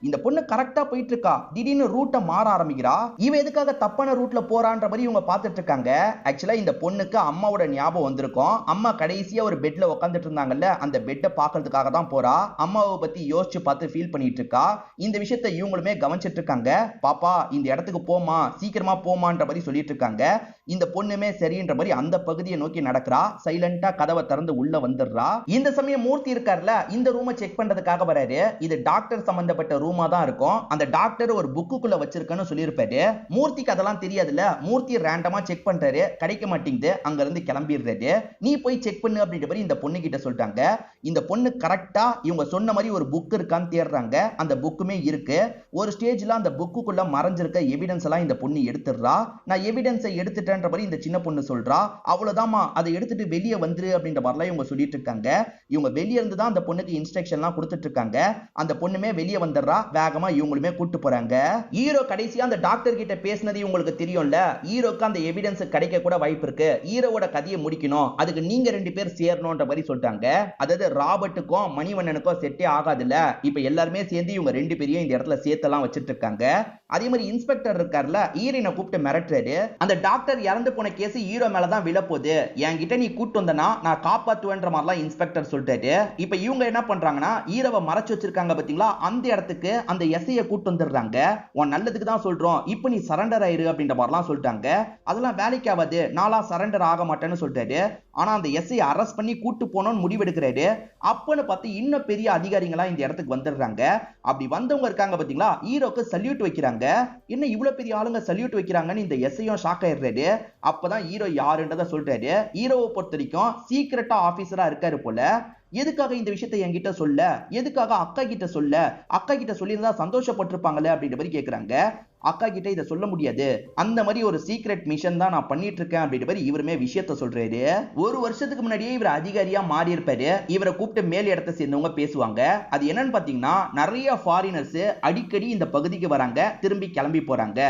இந்த பொண்ணு கரெக்டா போயிட்டு இருக்கா, திடீர்னு ரூட்டை மாற ஆரம்பிக்கிறா. இவ எதுக்காக தப்பான ரூட்ல போறான்ற மாதிரி இவங்க பாத்துட்டு இருக்காங்க. ஆக்சுவலா இந்த பொண்ணுக்கு அம்மாவோட ஞாபகம் வந்திருக்கும். அம்மா கடைசியா ஒரு பெட்ல உட்காந்துட்டு இருந்தாங்கல்ல, அந்த பெட்டை பாக்குறதுக்காக தான் போறா. அம்மாவை பத்தி யோசிச்சு பார்த்து ஃபீல் பண்ணிட்டு இருக்கா. இந்த விஷயத்தை இவங்களுமே கவனிச்சிட்டு இருக்காங்க. பாப்பா இந்த இடத்துக்கு போமா, சீக்கிரமா போமான்ற மாதிரி சொல்லிட்டு இருக்காங்க. இந்த பொண்ணுமே சரின்ற மாதிரி அந்த பகுதியை நோக்கி நடக்கிறா. சைலண்டா கதவை திறந்து உள்ள வந்துடுறா. இந்த சமயம் மூர்த்தி இருக்கார்ல, இந்த ரூமை செக் பண்றதுக்காக வராரு. இது டாக்டர் சம்பந்தப்பட்ட ரூமா தான் இருக்கும். அந்த டாக்டர் ஒரு புக்குக்குள்ள வச்சிருக்கேன்னு சொல்லியிருப்பாரு. மூர்த்திக்கு அதெல்லாம் தெரியாதுல்ல. மூர்த்தி ரேண்டமா செக் பண்றாரு, கிடைக்க மாட்டேங்குது. அங்க இருந்து கிளம்பிடுறாரு. நீ போய் செக் பண்ணு அப்படின்ற மாதிரி இந்த பொண்ணு கிட்ட சொல்லிட்டாங்க. இந்த பொண்ணு கரெக்டா இவங்க சொன்ன மாதிரி ஒரு புக் இருக்கான்னு தேடுறாங்க. அந்த புக்குமே இருக்கு. ஒரு ஸ்டேஜ்ல அந்த புக்குக்குள்ள மறைஞ்சிருக்க எவிடன்ஸ் எல்லாம் இந்த பொண்ணு எடுத்துடுறா. நான் எவிடன்ஸை எடுத்துட்டேன்ற மாதிரி இந்த சின்ன பொண்ணு சொல்றா. அவ்வளவுதாமா, அதை எடுத்துட்டு வெளியே வந்துரு அப்படின்ற மாதிரிலாம் இவங்க சொல்லிட்டு இருக்காங்க. இவங்க வெளியே இருந்து தான் அந்த பொண்ணுக்கு இன்ஸ்ட்ரக்ஷன்லாம் கொடுத்துட்டு இருக்காங்க. அந்த பொண்ணுமே வெளியே வந்துடுறா. வேகமா இவங்களுமே கூட்டு போறாங்க. ஹீரோ கடைசியா அந்த டாக்டர் கிட்ட பேசினது உங்களுக்கு தெரியும்ல, ஹீரோக்கு அந்த எவிடன்ஸ் கிடைக்க கூட வாய்ப்பு இருக்கு. ஹீரோவோட கதையை முடிக்கணும், அதுக்கு நீங்க ரெண்டு பேர் சேரணும்ன்ற மாதிரி சொல்லிட்டாங்க. அதாவது ராபர்ட்டுக்கும் மணிவண்ணனுக்கும் செட்டே ஆகாதுல்ல. இப்ப எல்லாருமே சேர்ந்து இவங்க ரெண்டு பேரையும் இந்த இடத்துல சேர்த்தெல்லாம் வச்சிட்டு இருக்காங்க. அதே மாதிரி இன்ஸ்பெக்டர் இருக்கார்ல, ஹீரோனை கூப்பிட்டு மிரட்டுறாரு. அந்த டாக்டர் இறந்து போன கேஸ் ஹீரோ மேலதான் விழப்போகுது, என்கிட்ட நீ கூட்டு வந்தனா நான் காப்பாத்துவேன்ற மாதிரிலாம் இன்ஸ்பெக்டர் சொல்லிட்டாரு. இப்ப இவங்க என்ன பண்றாங்கன்னா, ஹீரோவை மறைச்சு வச்சிருக்காங்க பாத்தீங்களா, அந்த இடத்துக்கு அந்த எஸ்ஐயை கூட்டு வந்துடுறாங்க. உன் நல்லதுக்கு தான் சொல்றோம், இப்ப நீ சரண்டர் ஆயிரு அப்படின்ற மாதிரிலாம் சொல்லிட்டாங்க. அதெல்லாம் வேலைக்கு ஆகாது, நாளா சரண்டர் ஆக மாட்டேன்னு சொல்லிட்டாரு. ஆனா அந்த எஸ்ஐ அரெஸ்ட் பண்ணி கூட்டு போனோம்னு முடிவெடுக்கிறாரு. அப்பன்னு பார்த்து இன்னும் பெரிய அதிகாரிகளா இந்த இடத்துக்கு வந்துடுறாங்க. அப்படி வந்தவங்க இருக்காங்க பாத்தீங்களா, ஹீரோக்கு சல்யூட் வைக்கிறாங்க. என்ன இவ்வளவு பெரிய ஆளுங்க சல்யூட் வைக்கிறாங்கன்னு இந்த எஸ்ஐயும் ஷாக் ஆயிடுறாரு. அப்பதான் ஹீரோ யாருன்றத சொல்றாரு. ஹீரோவை பொறுத்த வரைக்கும் சீக்கிரட்டா ஆபீசரா இருக்காரு போல. எதுக்காக இந்த விஷயத்தை என்கிட்ட சொல்ல, எதுக்காக அக்கா கிட்ட சொல்ல, அக்கா கிட்ட சொல்லியிருந்தா சந்தோஷப்பட்டிருப்பாங்களே அப்படின்ற மாதிரி கேக்குறாங்க. அக்கா கிட்ட இதை சொல்ல முடியாது, அந்த மாதிரி ஒரு சீக்ரெட் மிஷன் தான் நான் பண்ணிட்டு இருக்கேன் அப்படின்ற மாதிரி இவருமே விஷயத்த சொல்றாரு. ஒரு வருஷத்துக்கு முன்னாடியே இவர் அதிகாரியா மாறி இருப்பாரு. இவரை கூப்பிட்டு மேல் இடத்தை சேர்ந்தவங்க பேசுவாங்க. அது என்னன்னு பாத்தீங்கன்னா, நிறைய ஃபாரினர்ஸ் அடிக்கடி இந்த பகுதிக்கு வராங்க, திரும்பி கிளம்பி போறாங்க.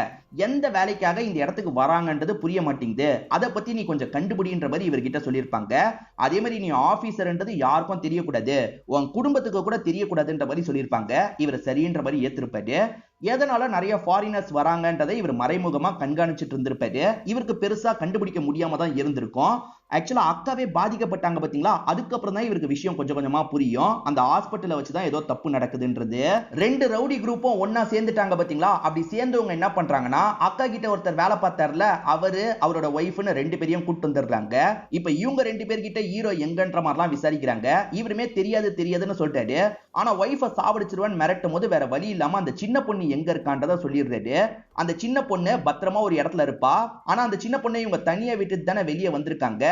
எந்த வேலைக்காக இந்த இடத்துக்கு வராங்கன்றது புரிய மாட்டேங்குது, அதை பத்தி நீ கொஞ்சம் கண்டுபிடின்ற மாதிரி இவர்கிட்ட சொல்லியிருப்பாங்க. அதே மாதிரி நீ ஆபீசர்ன்றது யாருக்கும் தெரியக்கூடாது, உன் குடும்பத்துக்கு கூட தெரியக்கூடாதுன்ற மாதிரி சொல்லியிருப்பாங்க. இவர் சரின்ற மாதிரி ஏத்திருப்பாரு. எதனால நிறைய ஃபாரினர்ஸ் வராங்கன்றதை இவர் மறைமுகமா கண்காணிச்சிட்டு இருந்திருப்பாரு. இவருக்கு பெருசா கண்டுபிடிக்க முடியாம தான் இருந்திருக்கும். ஆக்சுவலா அக்காவே பாதிக்கப்பட்டாங்க பாத்தீங்களா, அதுக்கப்புறம் தான் இவருக்கு விஷயம் கொஞ்சம் கொஞ்சமா புரியும். அந்த ஹாஸ்பிட்டல்ல வச்சு தான் ஏதோ தப்பு நடக்குதுன்றது. ரெண்டு ரவுடி குரூப்பும் ஒண்ணா சேர்ந்துட்டாங்க பாத்தீங்களா, அப்படி சேர்ந்தவங்க என்ன பண்றாங்கன்னா, அக்கா கிட்ட ஒருத்தர் வேலை பார்த்தார்ல, அவரு அவரோட ஒய்ஃப்னு ரெண்டு பேரையும் கூட்டு வந்துடுறாங்க. இப்ப இவங்க ரெண்டு பேர்கிட்ட ஹீரோ எங்கன்ற மாதிரிலாம் விசாரிக்கிறாங்க. இவருமே தெரியாதுன்னு சொல்லிட்டாரு. ஆனா ஒய்ஃபை சாவடிச்சிருவான்னு மிரட்டும் போது வேற வழி இல்லாம அந்த சின்ன பொண்ணு எங்க இருக்கான்றத சொல்லிடுறாரு. அந்த சின்ன பொண்ணு பத்திரமா ஒரு இடத்துல இருப்பா. ஆனா அந்த சின்ன பொண்ணை இவங்க தனியா விட்டு தானே வெளியே வந்திருக்காங்க.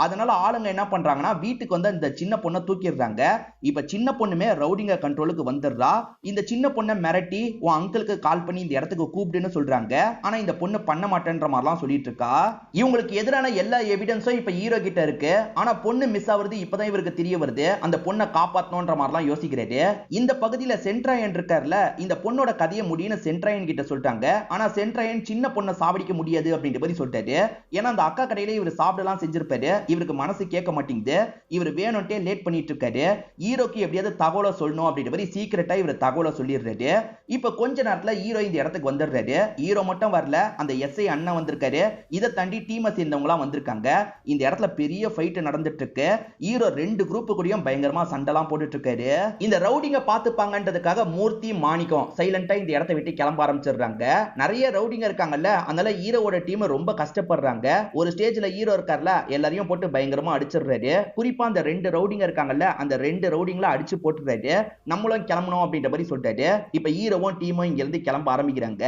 அதனால ஆளுங்க என்ன பண்றாங்கன்னா, வீட்டுக்கு வந்து அந்த சின்ன பொண்ணை தூக்கிடுறாங்க. இப்ப சின்ன பொண்ணுமே ரவுடிங்க கண்ட்ரோலுக்கு வந்துடுறா. இந்த சின்ன பொண்ணை மிரட்டி உன் அங்கிளுக்கு கால் பண்ணி இந்த இடத்துக்கு கூப்பிடுன்னு சொல்றாங்க. ஆனா இந்த பொண்ணு பண்ண மாட்டேன்ற மாதிரிலாம் சொல்லிட்டு இருக்கா. இவங்களுக்கு எதிரான எல்லா எவிடன்ஸும் இப்ப ஹீரோ கிட்ட இருக்கு. ஆனா பொண்ணு மிஸ் ஆகுறது இப்பதான் இவருக்கு தெரிய வருது. அந்த பொண்ணை காப்பாத்தணும்ன்ற மாதிரிலாம் யோசிக்கிறாரு. இந்த பகுதியில சென்ட்ராயன் இருக்கார்ல, இந்த பொண்ணோட கதையை முடியும்னு சென்ட்ராயன் கிட்ட சொல்லிட்டாங்க. ஆனா சென்ட்ராயன் சின்ன பொண்ணை சாவடிக்க முடியாது அப்படின்ற மாதிரி சொல்லிட்டாரு. ஏன்னா அந்த அக்கா கடையில இவர் சாப்பிடலாம் செஞ்சிருப்பாரு. இவருக்கு மனசு கேட்க மாட்டேங்குது. இவர் வேணும்ட்டே லேட் பண்ணிட்டு இருக்காரு. ஹீரோக்கு எப்படியாவது தகவலை சொல்லணும் அப்படின்ற மாதிரி சீக்கிரட்டா இவர் தகவலை சொல்லிடுறாரு. இப்ப கொஞ்ச நேரத்துல ஹீரோ இந்த இடத்துக்கு வந்துடுறாரு. ஹீரோ மட்டும் வரல, அந்த எஸ்ஐ அண்ணன் வந்திருக்காரு. இதை தாண்டி டீமை சேர்ந்தவங்களாம் வந்திருக்காங்க. இந்த இடத்துல பெரிய ஃபைட் நடந்துட்டு இருக்கு. ஹீரோ ரெண்டு குரூப் கூடயும் பயங்கரமா சண்டைலாம் போட்டுட்டு இருக்காரு. இந்த ரவுடிங்க பாத்துப்பாங்கன்றதுக்காக மூர்த்தி மாணிக்கம் சைலண்டா இந்த இடத்தை விட்டு கிளம்ப ஆரம்பிச்சிடுறாங்க. நிறைய ரவுடிங்க இருக்காங்கல்ல, அதனால ஹீரோவோட டீம் ரொம்ப கஷ்டப்படுறாங்க. ஒரு ஸ்டேஜ்ல ஹீரோ இருக்கார்ல, எல்லாரையும் போட்டு பயங்கரமா அடிச்சிடுறாரு. குறிப்பா அந்த ரெண்டு ரவுடிங்க இருக்காங்கல்ல, அந்த ரெண்டு ரவுடிங்கள அடிச்சு போட்டுறாரு. நம்மளும் கிளம்பணும் அப்படின்ற மாதிரி சொல்லிட்டாரு. இப்ப ஹீரோவும் டீமும் இங்க இருந்து கிளம்ப ஆரம்பிக்கிறாங்க.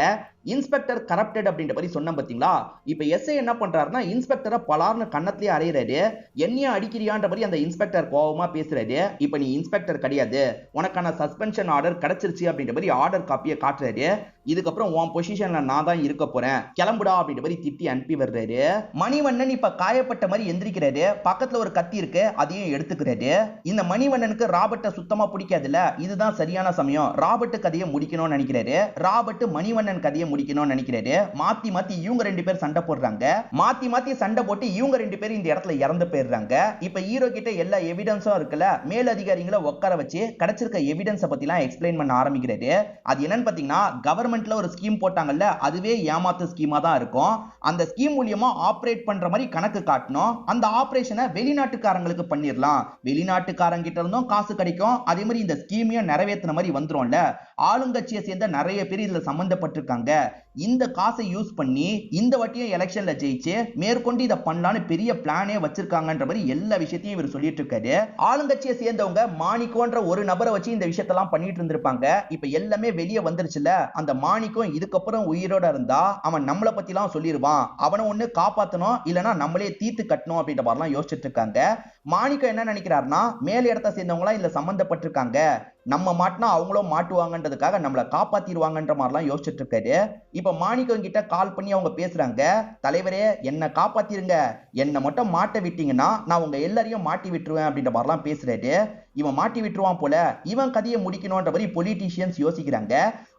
இன்ஸ்பெக்டர் கரப்டட் அப்படின்ற மாதிரி சொன்ன பாத்தீங்களா. இப்ப எஸ்ஐ என்ன பண்றாருன்னா, இன்ஸ்பெக்டரை பலார்னு கண்ணத்திலே அறையிறாரு. என்னையும் அடிக்கிறியான்ற மாதிரி அந்த இன்ஸ்பெக்டர் கோவமா பேசுறாரு. இப்ப நீ இன்ஸ்பெக்டர் கிடையாது, உனக்கான சஸ்பென்ஷன் ஆர்டர் கிடைச்சிருச்சு அப்படின்ற மாதிரி ஆர்டர் காப்பியை காட்டுறாரு. இதுக்கப்புறம் உன் பொசிஷன்ல நான் தான் இருக்க போறேன், கிளம்புடா அப்படின்ற மாதிரி திட்டி அனுப்பி வர்றாரு. மணிவண்ணன் இப்ப காயப்பட்ட மாதிரி எந்திரிக்கிறாரு. பக்கத்துல ஒரு கத்தி இருக்கு, அதையும் எடுத்துக்கிறாரு. இந்த மணிவண்ணனுக்கு ராபர்ட்டை சுத்தமா பிடிக்காதுல்ல, இதுதான் சரியான சமயம் ராபர்ட் கதையை முடிக்கணும்னு நினைக்கிறாரு. ராபர்ட் மணிவண்ணன் கதையை முடிக்கணும்னு நினைக்கிறாரு. மாத்தி மாத்தி இவங்க ரெண்டு பேர் சண்டை போடுறாங்க. மாத்தி மாத்தி சண்டை போட்டு இவங்க ரெண்டு பேரும் இந்த இடத்துல இறந்து போயிடுறாங்க. இப்ப ஹீரோ கிட்ட எல்லா எவிடன்ஸும் இருக்குல்ல, மேல் அதிகாரிகளை உட்கார வச்சு கிடைச்சிருக்க எவிடன்ஸை பத்தி எல்லாம் எக்ஸ்பிளைன் பண்ண ஆரம்பிக்கிறாரு. அது என்னன்னு பாத்தீங்கன்னா, கவர்மெண்ட்ல ஒரு ஸ்கீம் போட்டாங்கல்ல, அதுவே ஏமாத்து ஸ்கீமா தான் இருக்கும். அந்த ஸ்கீம் மூலியமா ஆபரேட் பண்ற மாதிரி கணக்கு காட்டணும். அந்த ஆபரேஷனை வெளிநாட்டுக்காரங்களுக்கு பண்ணிடலாம். வெளிநாட்டுக்காரங்க கிட்ட இருந்தும் காசு கிடைக்கும். அதே மாதிரி இந்த ஸ்கீமையும் நிறைவேற்றின மாதிரி வந்துரும்ல. ஆளுங்கட்சியை சேர்ந்த நிறைய பேர் இதுல சம்பந்தப்பட்டிருக்காங்க. இந்த காசை யூஸ் பண்ணி இந்த வாட்டியும் எலெக்ஷன்ல ஜெயிச்சு மேற்கொண்டு இதை பண்ணலான்னு பெரிய பிளானே வச்சிருக்காங்கன்ற மாதிரி எல்லா விஷயத்தையும் இவர் சொல்லிட்டு இருக்காரு. ஆளுங்கட்சியை சேர்ந்தவங்க மாணிக்கோன்ற ஒரு நபரை வச்சு இந்த விஷயத்தெல்லாம் பண்ணிட்டு இருந்திருப்பாங்க. இப்ப எல்லாமே வெளியே வந்துருச்சுல. அந்த மாணிக்கம் இதுக்கப்புறம் உயிரோட இருந்தா அவன் நம்மளை பத்தி எல்லாம் சொல்லிடுவான். அவனை ஒண்ணு காப்பாத்தணும், இல்லைன்னா நம்மளே தீர்த்து கட்டணும் அப்படின்ற மாதிரிலாம் யோசிச்சுட்டு இருக்காங்க. மாணிக்கம் என்ன நினைக்கிறாருன்னா, மேல் இடத்தை சேர்ந்தவங்களா இதுல சம்பந்தப்பட்டிருக்காங்க, நம்ம மாட்டினா அவங்களும் மாட்டுவாங்கன்றதுக்காக நம்மளை காப்பாத்திடுவாங்கன்ற மாதிரிலாம் யோசிச்சுட்டு இருக்காரு. இப்ப மாணிக்கம் கிட்ட கால் பண்ணி அவங்க பேசுறாங்க. தலைவரே, என்ன காப்பாத்திருங்க, என்ன மட்டும் மாட்ட விட்டீங்கன்னா நான் உங்க எல்லாரையும் மாட்டி விட்டுருவேன் அப்படின்ற மாதிரிலாம் பேசுறாரு. இவன் மாட்டி விட்டுருவான் போல, இவன் கதையை முடிக்கணும்ன்ற மாதிரி பொலிட்டீஷியன்ஸ் யோசிக்கிறாங்க.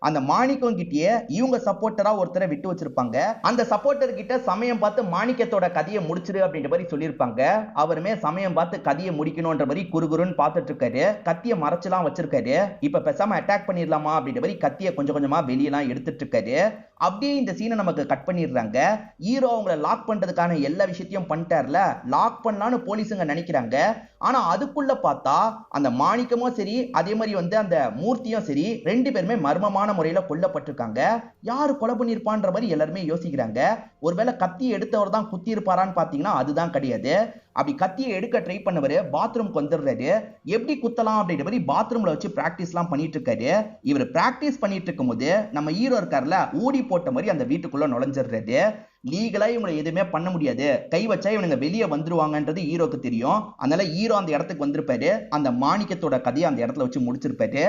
அந்த மாணிக்கம் கிட்டயே இவங்க சப்போர்ட்டரா ஒருத்தரை விட்டு வச்சிருப்பாங்க. அந்த சப்போர்ட்டர் கிட்ட சமயம் பார்த்து மாணிக்கத்தோட கதையை முடிச்சிரு அப்படின்ற மாதிரி சொல்லியிருப்பாங்க. அவருமே சமயம் பார்த்து கதையை முடிக்கணும்ன்ற மாதிரி குறுகுறுன்னு பார்த்துட்டு இருக்காரு. கத்தியை மறைச்செல்லாம் வச்சிருக்காரு. இப்ப பேசாம அட்டாக் பண்ணிடலாமா அப்படின்ற மாதிரி கத்தியை கொஞ்சம் கொஞ்சமா வெளியெல்லாம் எடுத்துட்டு இருக்காரு. அப்படியே இந்த சீனை நமக்கு கட் பண்ணிடுறாங்க. ஹீரோ அவங்கள லாக் பண்றதுக்கான எல்லா விஷயத்தையும் பண்ணிட்டார்ல, லாக் பண்ணலான்னு போலீஸுங்க நினைக்கிறாங்க. ஆனா அதுக்குள்ள பார்த்தா அந்த மாணிக்கமும் சரி, அதே மாதிரி வந்து அந்த மூர்த்தியும் சரி, ரெண்டு பேருமே மர்மமான முறையில கொல்லப்பட்டிருக்காங்க. யாரு கொலை பண்ணிருப்பான்ற மாதிரி எல்லாருமே யோசிக்கிறாங்க. ஒருவேளை கத்தி எடுத்தவர் தான் குத்தி இருப்பாரான்னு பாத்தீங்கன்னா அதுதான் கிடையாது. அப்படி கத்தியை எடுக்க ட்ரை பண்ணவர் பாத்ரூம்க்கு வந்துடுறாரு. எப்படி குத்தலாம் அப்படின்ற மாதிரி பாத்ரூம்ல வச்சு பிராக்டிஸ் எல்லாம் பண்ணிட்டு இருக்காரு. இவர் பிராக்டிஸ் பண்ணிட்டு இருக்கும் போது நம்ம ஹீரோ இருக்கார்ல, ஊடி போட்ட மாதிரி அந்த வீட்டுக்குள்ள நுழைஞ்சிடுறாரு. லீகலா இவங்களை எதுவுமே பண்ண முடியாது, கை வச்சா இவனுங்க வெளியே வந்துருவாங்கன்றது ஹீரோக்கு தெரியும். அதனால ஹீரோ அந்த இடத்துக்கு வந்திருப்பாரு. அந்த மாணிக்கத்தோட கதையை அந்த இடத்துல வச்சு முடிச்சிருப்பாரு.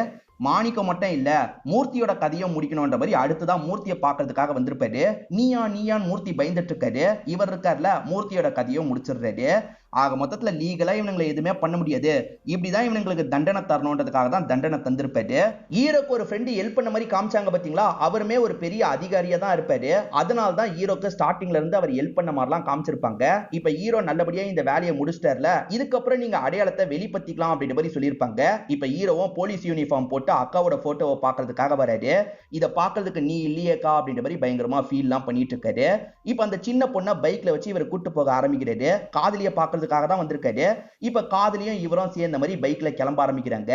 மாணிக்கம் மட்டும் இல்ல, மூர்த்தியோட கதையும் முடிக்கணும்ன்ற மாதிரி அடுத்துதான் மூர்த்தியை பாக்குறதுக்காக வந்திருப்பாரு. நீயான் மூர்த்தி பயந்துட்டு இருக்காரு. இவர் இருக்கார்ல, மூர்த்தியோட கதையும் முடிச்சிடுறாரு. ஆக மொத்தத்துல லீகலா இவனுங்களை எதுவுமே பண்ண முடியாது, இப்படிதான் இவனுங்களுக்கு தண்டனை தரணுன்றதுக்காக தான் தண்டனை தந்திருப்பாரு. ஹீரோக்கு ஒரு ஃப்ரெண்டு ஹெல்ப் பண்ண மாதிரி காமிச்சாங்க பாத்தீங்களா, அவருமே ஒரு பெரிய அதிகாரியா தான் இருப்பாரு. அதனால தான் ஹீரோக்கு ஸ்டார்டிங்ல இருந்து அவர் ஹெல்ப் பண்ண மாதிரிலாம் காமிச்சிருப்பாங்க. இப்ப ஹீரோ நல்லபடியா இந்த வேலையை முடிச்சிட்டார்ல, இதுக்கப்புறம் நீங்க அடையாளத்தை வெளிப்படுத்திக்கலாம் அப்படின்ற மாதிரி சொல்லியிருப்பாங்க. இப்ப ஹீரோவும் போலீஸ் யூனிஃபார்ம் போட்டு அக்காவோட போட்டோவை பாக்குறதுக்காக வராரு. இதை பாக்குறதுக்கு நீ இல்லையேக்கா அப்படின்ற மாதிரி பயங்கரமா ஃபீல்லாம் பண்ணிட்டு இருக்காரு. இப்ப அந்த சின்ன பொண்ணை பைக்ல வச்சு இவர் கூட்டு போக ஆரம்பிக்கிறாரு. காதலிய பாக்குறதுக்காக தான் வந்திருக்காரு. இப்ப காதலியும் இவரும் சேர்ந்த மாதிரி பைக்ல கிளம்ப ஆரம்பிக்கிறாங்க.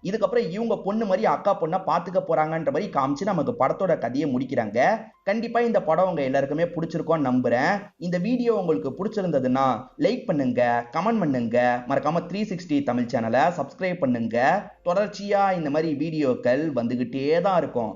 இதுக்கப்புறம் இவங்க பொண்ணு மாதிரி அக்கா பொண்ணை பாத்துக்க போறாங்கன்ற மாதிரி காமிச்சு நமக்கு படத்தோட கதையை முடிக்கிறாங்க. கண்டிப்பா இந்த படம் உங்க எல்லாருக்குமே பிடிச்சிருக்கும்னு நம்புறேன். இந்த வீடியோ உங்களுக்கு பிடிச்சிருந்ததுன்னா லைக் பண்ணுங்க, கமெண்ட் பண்ணுங்க, மறக்காம 360 தமிழ் சேனலை சப்ஸ்கிரைப் பண்ணுங்க. தொடர்ச்சியா இந்த மாதிரி வீடியோக்கள் வந்துகிட்டே தான் இருக்கும்.